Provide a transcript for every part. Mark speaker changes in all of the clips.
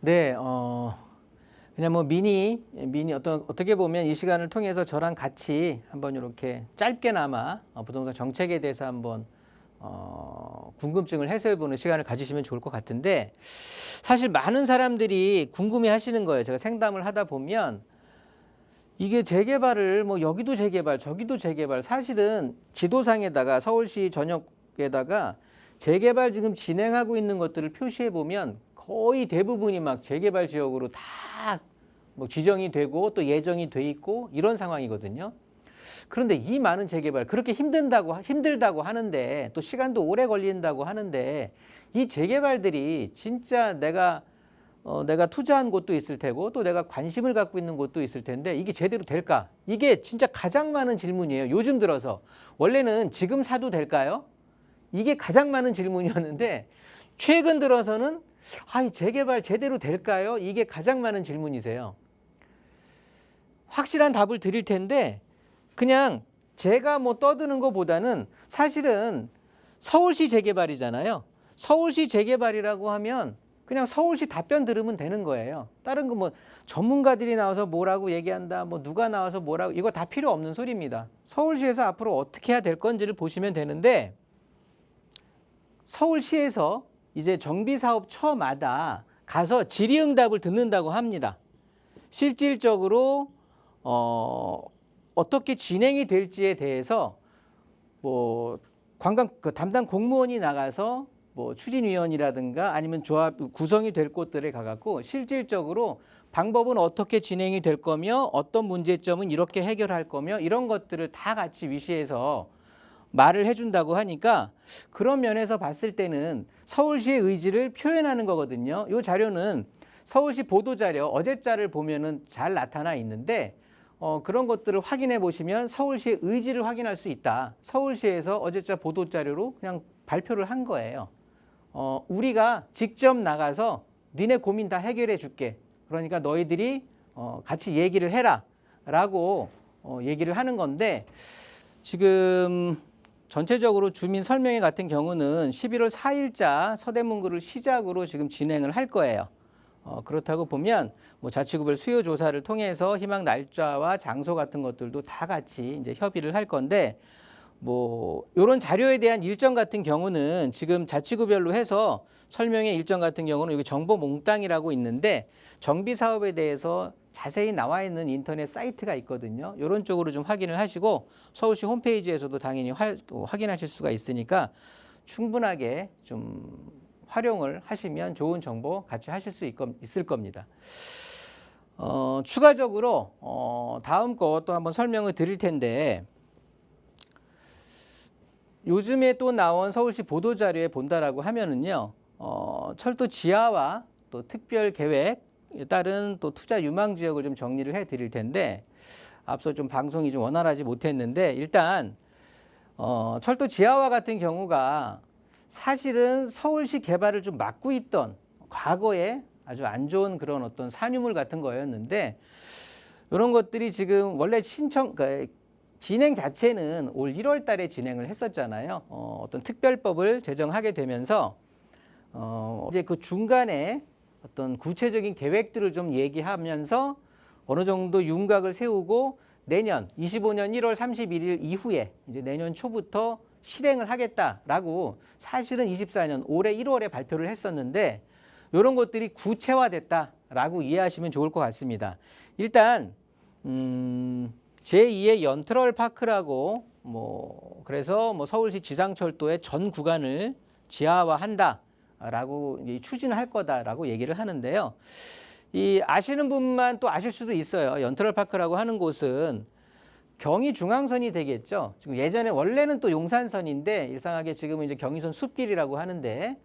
Speaker 1: 네, 그냥 뭐 미니 어떻게 보면 이 시간을 통해서 저랑 같이 한번 이렇게 짧게나마 부동산 정책에 대해서 한번 궁금증을 해소해보는 시간을 가지시면 좋을 것 같은데, 사실 많은 사람들이 궁금해하시는 거예요. 제가 상담을 하다 보면 이게 재개발을 뭐 여기도 재개발 저기도 재개발, 사실은 지도상에다가 서울시 전역에다가 재개발 지금 진행하고 있는 것들을 표시해 보면 거의 대부분이 막 재개발 지역으로 다 뭐 지정이 되고 또 예정이 돼 있고 이런 상황이거든요. 그런데 이 많은 재개발, 그렇게 힘들다고 하는데, 또 시간도 오래 걸린다고 하는데, 이 재개발들이 진짜 내가 투자한 곳도 있을 테고 또 내가 관심을 갖고 있는 곳도 있을 텐데 이게 제대로 될까? 이게 진짜 가장 많은 질문이에요. 요즘 들어서. 원래는 지금 사도 될까요? 이게 가장 많은 질문이었는데, 최근 들어서는 이 재개발 제대로 될까요? 이게 가장 많은 질문이세요. 확실한 답을 드릴 텐데, 그냥 제가 뭐 떠드는 것보다는 사실은 서울시 재개발이잖아요. 서울시 재개발이라고 하면 그냥 서울시 답변 들으면 되는 거예요. 다른 거 뭐 전문가들이 나와서 뭐라고 얘기한다, 뭐 누가 나와서 뭐라고, 이거 다 필요 없는 소리입니다. 서울시에서 앞으로 어떻게 해야 될 건지를 보시면 되는데, 서울시에서 이제 정비사업처마다 가서 질의응답을 듣는다고 합니다. 실질적으로 어떻게 진행이 될지에 대해서 뭐 담당 공무원이 나가서 뭐 추진위원이라든가 아니면 조합 구성이 될 곳들에 가갖고 실질적으로 방법은 어떻게 진행이 될 거며 어떤 문제점은 이렇게 해결할 거며 이런 것들을 다 같이 위시해서 말을 해준다고 하니까, 그런 면에서 봤을 때는 서울시의 의지를 표현하는 거거든요. 이 자료는 서울시 보도자료 어제자를 보면은 잘 나타나 있는데, 그런 것들을 확인해 보시면 서울시의 의지를 확인할 수 있다. 서울시에서 어제자 보도자료로 그냥 발표를 한 거예요. 우리가 직접 나가서 니네 고민 다 해결해 줄게. 그러니까 너희들이 같이 얘기를 해라 라고 얘기를 하는 건데, 지금 전체적으로 주민 설명회 같은 경우는 11월 4일자 서대문구를 시작으로 지금 진행을 할 거예요. 그렇다고 보면 뭐 자치구별 수요 조사를 통해서 희망 날짜와 장소 같은 것들도 다 같이 이제 협의를 할 건데, 뭐 이런 자료에 대한 일정 같은 경우는 지금 자치구별로 해서 설명의 일정 같은 경우는 여기 정보 몽땅이라고 있는데, 정비 사업에 대해서 자세히 나와 있는 인터넷 사이트가 있거든요. 이런 쪽으로 좀 확인을 하시고 서울시 홈페이지에서도 당연히 확인하실 수가 있으니까 충분하게 좀 활용을 하시면 좋은 정보 같이 하실 수 있을 겁니다. 추가적으로 다음 거 또 한번 설명을 드릴 텐데, 요즘에 또 나온 서울시 보도자료에 본다라고 하면은요, 철도 지하와 또 특별 계획에 따른 또 투자 유망 지역을 좀 정리를 해 드릴 텐데, 앞서 좀 방송이 좀 원활하지 못했는데, 일단 철도 지하화 같은 경우가 사실은 서울시 개발을 좀 막고 있던 과거에 아주 안 좋은 그런 어떤 산유물 같은 거였는데, 이런 것들이 지금 원래 그러니까 진행 자체는 올 1월 달에 진행을 했었잖아요. 어떤 특별법을 제정하게 되면서 이제 그 중간에 어떤 구체적인 계획들을 좀 얘기하면서 어느 정도 윤곽을 세우고 내년 25년 1월 31일 이후에 이제 내년 초부터 실행을 하겠다라고 사실은 24년 올해 1월에 발표를 했었는데, 이런 것들이 구체화됐다라고 이해하시면 좋을 것 같습니다. 일단 제2의 연트럴 파크라고 그래서 서울시 지상철도의 전 구간을 지하화한다라고 이제 추진할 거다라고 얘기를 하는데요. 이 아시는 분만 또 아실 수도 있어요. 연트럴 파크라고 하는 곳은 경의 중앙선이 되겠죠. 지금 예전에 원래는 또 용산선인데 일상하게 지금은 이제 경의선 숲길이라고 하는데,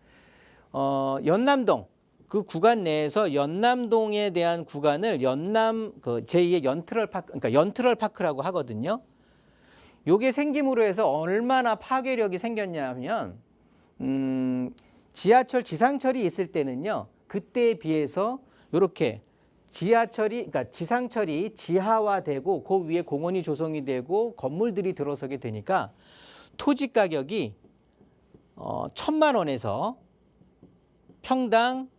Speaker 1: 연남동 그 구간 내에서 연남동에 대한 구간을 연남 제2의 연트럴 파크, 그러니까 연트럴 파크라고 하거든요. 요게 생김으로 해서 얼마나 파괴력이 생겼냐면, 지하철 지상철이 있을 때는요, 그때에 비해서 이렇게 그러니까 지상철이 지하화되고 그 위에 공원이 조성이 되고 건물들이 들어서게 되니까 토지 가격이 1,000만 원에서 평당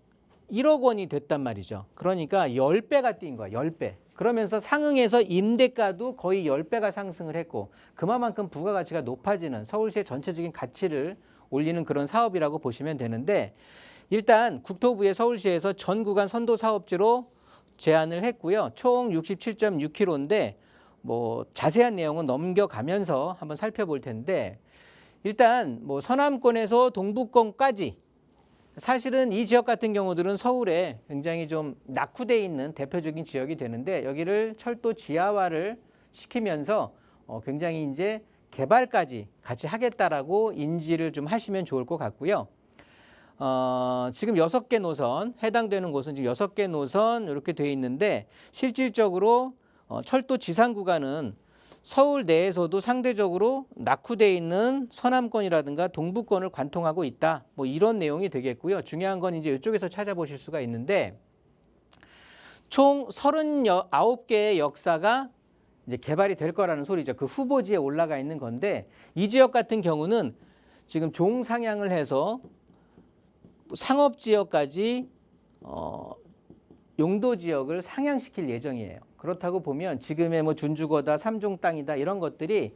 Speaker 1: 1억 원이 됐단 말이죠. 그러니까 10배가 뛴 거야. 10배. 그러면서 상응해서 임대가도 거의 10배가 상승을 했고 그만큼 부가가치가 높아지는 서울시의 전체적인 가치를 올리는 그런 사업이라고 보시면 되는데 일단 국토부의 서울시에서 전 구간 선도 사업지로 제안을 했고요. 총 67.6km인데 뭐 자세한 내용은 넘겨가면서 한번 살펴볼 텐데 일단 뭐 서남권에서 동부권까지 사실은 이 지역 같은 경우들은 서울에 굉장히 좀 낙후되어 있는 대표적인 지역이 되는데 여기를 철도 지하화를 시키면서 굉장히 이제 개발까지 같이 하겠다라고 인지를 좀 하시면 좋을 것 같고요. 지금 6개 노선 해당되는 곳은 지금 6개 노선 이렇게 되어 있는데 실질적으로 철도 지상 구간은 서울 내에서도 상대적으로 낙후되어 있는 서남권이라든가 동부권을 관통하고 있다. 뭐 이런 내용이 되겠고요. 중요한 건 이제 이쪽에서 찾아보실 수가 있는데 총 39개의 역사가 이제 개발이 될 거라는 소리죠. 그 후보지에 올라가 있는 건데 이 지역 같은 경우는 지금 종상향을 해서 상업지역까지 용도 지역을 상향시킬 예정이에요. 그렇다고 보면 지금의 뭐 준주거다, 삼종 땅이다 이런 것들이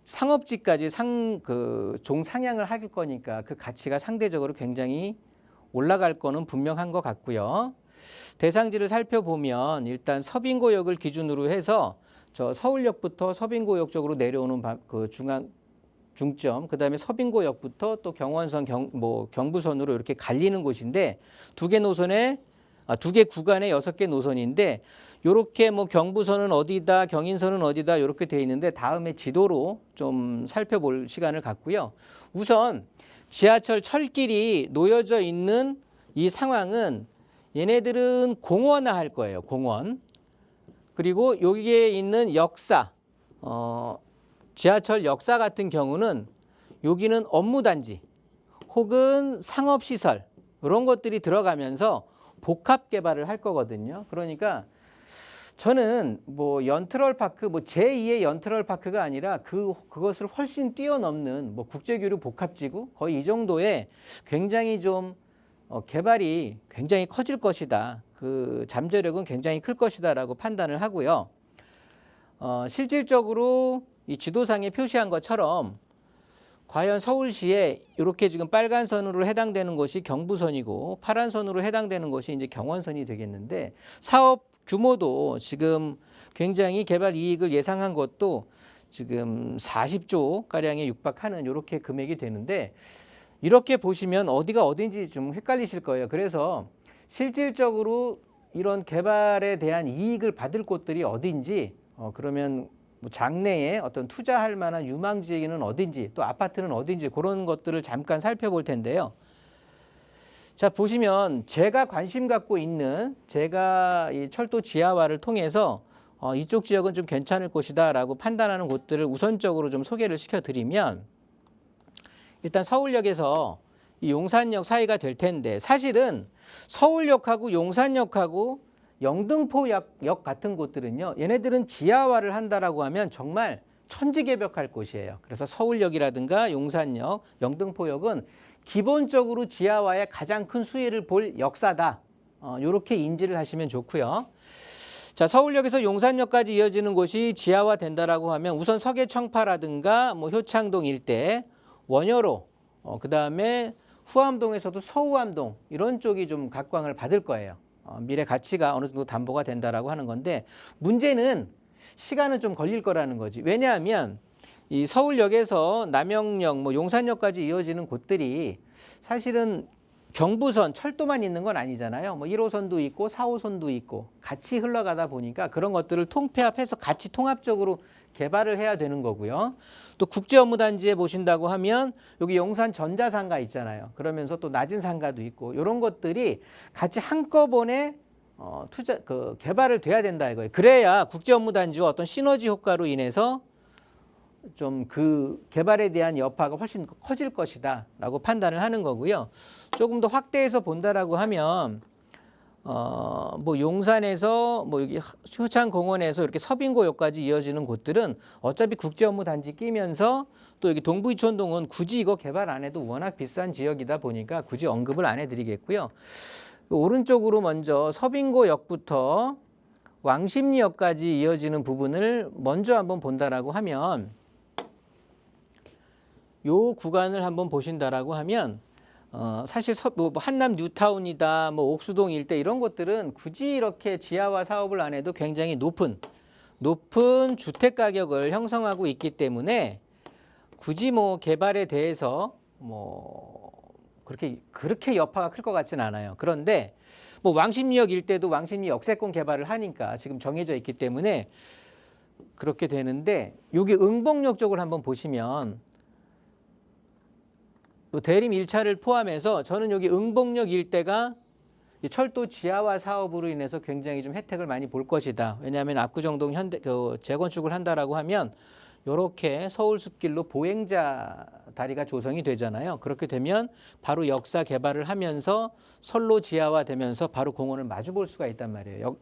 Speaker 1: 상업지까지 종상향을 할 거니까 그 가치가 상대적으로 굉장히 올라갈 거는 분명한 것 같고요. 대상지를 살펴보면 일단 서빙고역을 기준으로 해서 저 서울역부터 서빙고역 쪽으로 내려오는 그 중점, 그다음에 서빙고역부터 또 경원선, 경부선으로 이렇게 갈리는 곳인데 두 개 구간에 6개 노선인데 이렇게 뭐 경부선은 어디다, 경인선은 어디다 이렇게 돼 있는데 다음에 지도로 좀 살펴볼 시간을 갖고요. 우선 지하철 철길이 놓여져 있는 이 상황은 얘네들은 공원화할 거예요. 공원. 그리고 여기에 있는 역사, 지하철 역사 같은 경우는 여기는 업무단지 혹은 상업시설 이런 것들이 들어가면서 복합 개발을 할 거거든요. 그러니까 저는 뭐 연트럴파크, 뭐 제2의 연트럴파크가 아니라 그것을 훨씬 뛰어넘는 뭐 국제교류 복합지구 거의 이 정도의 굉장히 좀 개발이 굉장히 커질 것이다. 그 잠재력은 굉장히 클 것이다라고 판단을 하고요. 실질적으로 이 지도상에 표시한 것처럼 과연 서울시에 이렇게 지금 빨간 선으로 해당되는 것이 경부선이고 파란 선으로 해당되는 것이 이제 경원선이 되겠는데 사업 규모도 지금 굉장히 개발 이익을 예상한 것도 지금 40조 가량에 육박하는 이렇게 금액이 되는데 이렇게 보시면 어디가 어딘지 좀 헷갈리실 거예요. 그래서 실질적으로 이런 개발에 대한 이익을 받을 곳들이 어딘지 그러면 뭐 장래에 어떤 투자할 만한 유망지는 어딘지 또 아파트는 어딘지 그런 것들을 잠깐 살펴볼 텐데요. 자 보시면 제가 관심 갖고 있는 제가 이 철도 지하화를 통해서 이쪽 지역은 좀 괜찮을 곳이다 라고 판단하는 곳들을 우선적으로 좀 소개를 시켜드리면 일단 서울역에서 이 용산역 사이가 될 텐데 사실은 서울역하고 용산역하고 영등포역 같은 곳들은요. 얘네들은 지하화를 한다라고 하면 정말 천지개벽할 곳이에요. 그래서 서울역이라든가 용산역, 영등포역은 기본적으로 지하화에 가장 큰 수혜를 볼 역사다. 이렇게 인지를 하시면 좋고요. 자, 서울역에서 용산역까지 이어지는 곳이 지하화 된다라고 하면 우선 서계청파라든가 뭐 효창동 일대, 원효로, 그다음에 후암동에서도 서우암동 이런 쪽이 좀 각광을 받을 거예요. 미래 가치가 어느 정도 담보가 된다라고 하는 건데 문제는 시간은 좀 걸릴 거라는 거지. 왜냐하면 이 서울역에서 남영역, 뭐 용산역까지 이어지는 곳들이 사실은 경부선, 철도만 있는 건 아니잖아요. 뭐 1호선도 있고 4호선도 있고 같이 흘러가다 보니까 그런 것들을 통폐합해서 같이 통합적으로 개발을 해야 되는 거고요. 또 국제업무단지에 보신다고 하면 여기 용산 전자상가 있잖아요. 그러면서 또 낮은 상가도 있고 이런 것들이 같이 한꺼번에 개발을 돼야 된다 이거예요. 그래야 국제업무단지와 어떤 시너지 효과로 인해서 좀 그 개발에 대한 여파가 훨씬 커질 것이다 라고 판단을 하는 거고요. 조금 더 확대해서 본다라고 하면 뭐 용산에서 뭐 여기 효창공원에서 이렇게 서빙고역까지 이어지는 곳들은 어차피 국제업무단지 끼면서 또 여기 동부이촌동은 굳이 이거 개발 안 해도 워낙 비싼 지역이다 보니까 굳이 언급을 안 해드리겠고요. 오른쪽으로 먼저 서빙고역부터 왕십리역까지 이어지는 부분을 먼저 한번 본다라고 하면 요 구간을 한번 보신다라고 하면 사실 뭐 한남 뉴타운이다, 뭐 옥수동 일대 이런 것들은 굳이 이렇게 지하화 사업을 안 해도 굉장히 높은 주택 가격을 형성하고 있기 때문에 굳이 뭐 개발에 대해서 뭐 그렇게 여파가 클 것 같지는 않아요. 그런데 뭐 왕십리역 일대도 왕십리 역세권 개발을 하니까 지금 정해져 있기 때문에 그렇게 되는데 여기 응봉역 쪽을 한번 보시면 또 대림 1차를 포함해서 저는 여기 응봉역 일대가 철도 지하화 사업으로 인해서 굉장히 좀 혜택을 많이 볼 것이다. 왜냐하면 압구정동 현대 재건축을 한다라고 하면 이렇게 서울 숲길로 보행자 다리가 조성이 되잖아요. 그렇게 되면 바로 역사 개발을 하면서 선로 지하화 되면서 바로 공원을 마주 볼 수가 있단 말이에요.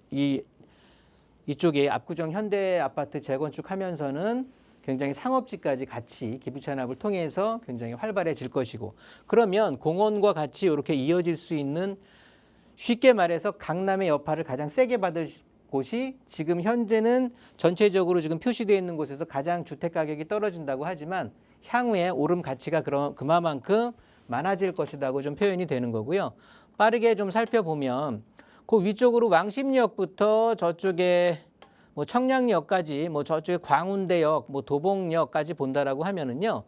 Speaker 1: 이쪽에 압구정 현대 아파트 재건축하면서는 굉장히 상업지까지 같이 기부 찬합을 통해서 굉장히 활발해질 것이고, 그러면 공원과 같이 이렇게 이어질 수 있는, 쉽게 말해서 강남의 여파를 가장 세게 받을 곳이 지금 현재는 전체적으로 지금 표시되어 있는 곳에서 가장 주택 가격이 떨어진다고 하지만 향후에 오름 가치가 그만큼 많아질 것이라고 좀 표현이 되는 거고요. 빠르게 좀 살펴보면 그 위쪽으로 왕십리역부터 저쪽에 뭐 청량역까지, 뭐 저쪽에 광운대역, 뭐 도봉역까지 본다라고 하면은요.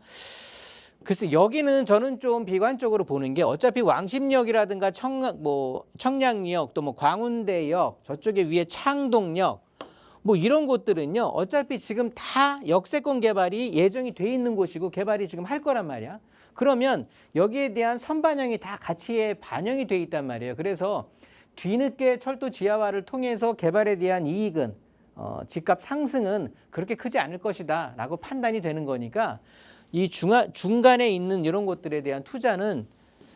Speaker 1: 글쎄 여기는 저는 좀 비관적으로 보는 게, 어차피 왕십역이라든가 청량역, 또 뭐 광운대역, 저쪽에 위에 창동역, 뭐 이런 곳들은요. 어차피 지금 다 역세권 개발이 예정이 돼 있는 곳이고 개발이 지금 할 거란 말이야. 그러면 여기에 대한 선반영이 다 가치에 반영이 돼 있단 말이에요. 그래서 뒤늦게 철도 지하화를 통해서 개발에 대한 이익은 집값 상승은 그렇게 크지 않을 것이다 라고 판단이 되는 거니까 이 중간에 있는 이런 것들에 대한 투자는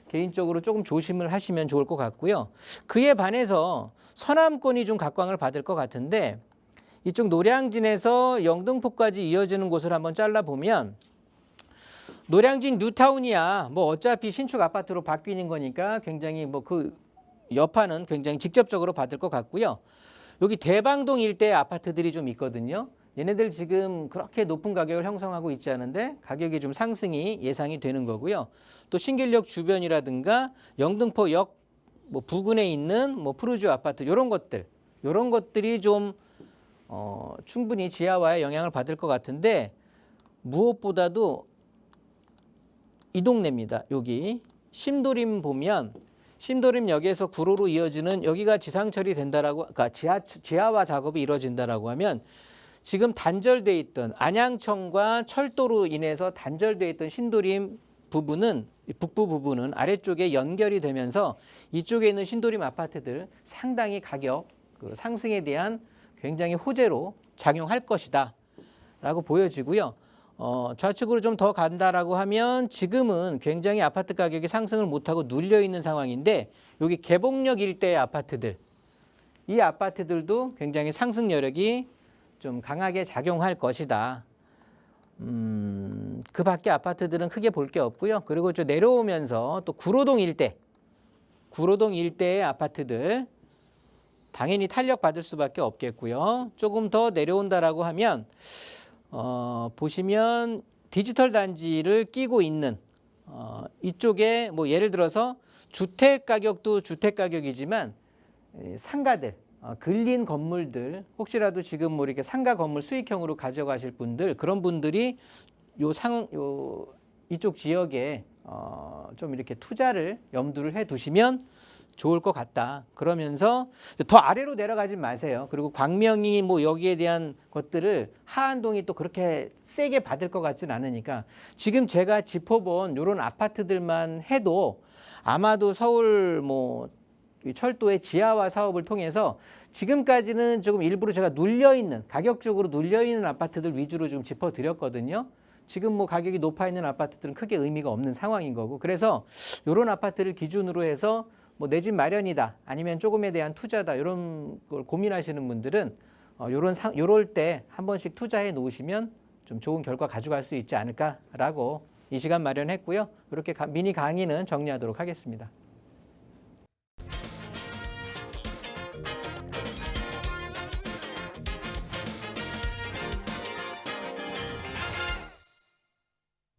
Speaker 1: 개인적으로 조금 조심을 하시면 좋을 것 같고요. 그에 반해서 서남권이 좀 각광을 받을 것 같은데, 이쪽 노량진에서 영등포까지 이어지는 곳을 한번 잘라보면 노량진 뉴타운이야 뭐 어차피 신축 아파트로 바뀌는 거니까 굉장히 뭐 그 여파는 굉장히 직접적으로 받을 것 같고요. 여기 대방동 일대의 아파트들이 좀 있거든요. 얘네들 지금 그렇게 높은 가격을 형성하고 있지 않은데 가격이 좀 상승이 예상이 되는 거고요. 또 신길역 주변이라든가 영등포역 뭐 부근에 있는 뭐 푸르지오 아파트 이런 것들이 좀 충분히 지하화에 영향을 받을 것 같은데, 무엇보다도 이 동네입니다. 여기 심도림 보면 심도림역에서 구로로 이어지는, 여기가 지상철이 된다라고, 그러니까 지하화 작업이 이루어진다라고 하면 지금 단절돼 있던 안양청과 철도로 인해서 단절돼 있던 신도림 부분은, 북부 부분은 아래쪽에 연결이 되면서 이쪽에 있는 신도림 아파트들 상당히 가격 상승에 대한 굉장히 호재로 작용할 것이다 라고 보여지고요. 좌측으로 좀 더 간다라고 하면 지금은 굉장히 아파트 가격이 상승을 못하고 눌려 있는 상황인데, 여기 개봉역 일대의 아파트들, 이 아파트들도 굉장히 상승 여력이 좀 강하게 작용할 것이다. 그 밖에 아파트들은 크게 볼 게 없고요. 그리고 좀 내려오면서 또 구로동 일대의 아파트들 당연히 탄력받을 수밖에 없겠고요. 조금 더 내려온다라고 하면 보시면 디지털 단지를 끼고 있는 이쪽에 뭐 예를 들어서 주택 가격도 주택 가격이지만 상가들, 근린 건물들, 혹시라도 지금 뭐 이렇게 상가 건물 수익형으로 가져가실 분들, 그런 분들이 이쪽 지역에 좀 이렇게 투자를 염두를 해 두시면 좋을 것 같다. 그러면서 더 아래로 내려가지 마세요. 그리고 광명이 뭐 여기에 대한 것들을 하안동이 또 그렇게 세게 받을 것 같진 않으니까 지금 제가 짚어본 이런 아파트들만 해도 아마도 서울 뭐 철도의 지하화 사업을 통해서 지금까지는 조금 일부러 제가 가격적으로 눌려있는 아파트들 위주로 좀 짚어드렸거든요. 지금 뭐 가격이 높아 있는 아파트들은 크게 의미가 없는 상황인 거고, 그래서 이런 아파트를 기준으로 해서 뭐 내 집 마련이다 아니면 조금에 대한 투자다 이런 걸 고민하시는 분들은 요럴 때 한 번씩 투자해 놓으시면 좀 좋은 결과 가져갈 수 있지 않을까라고 이 시간 마련했고요. 이렇게 미니 강의는 정리하도록 하겠습니다.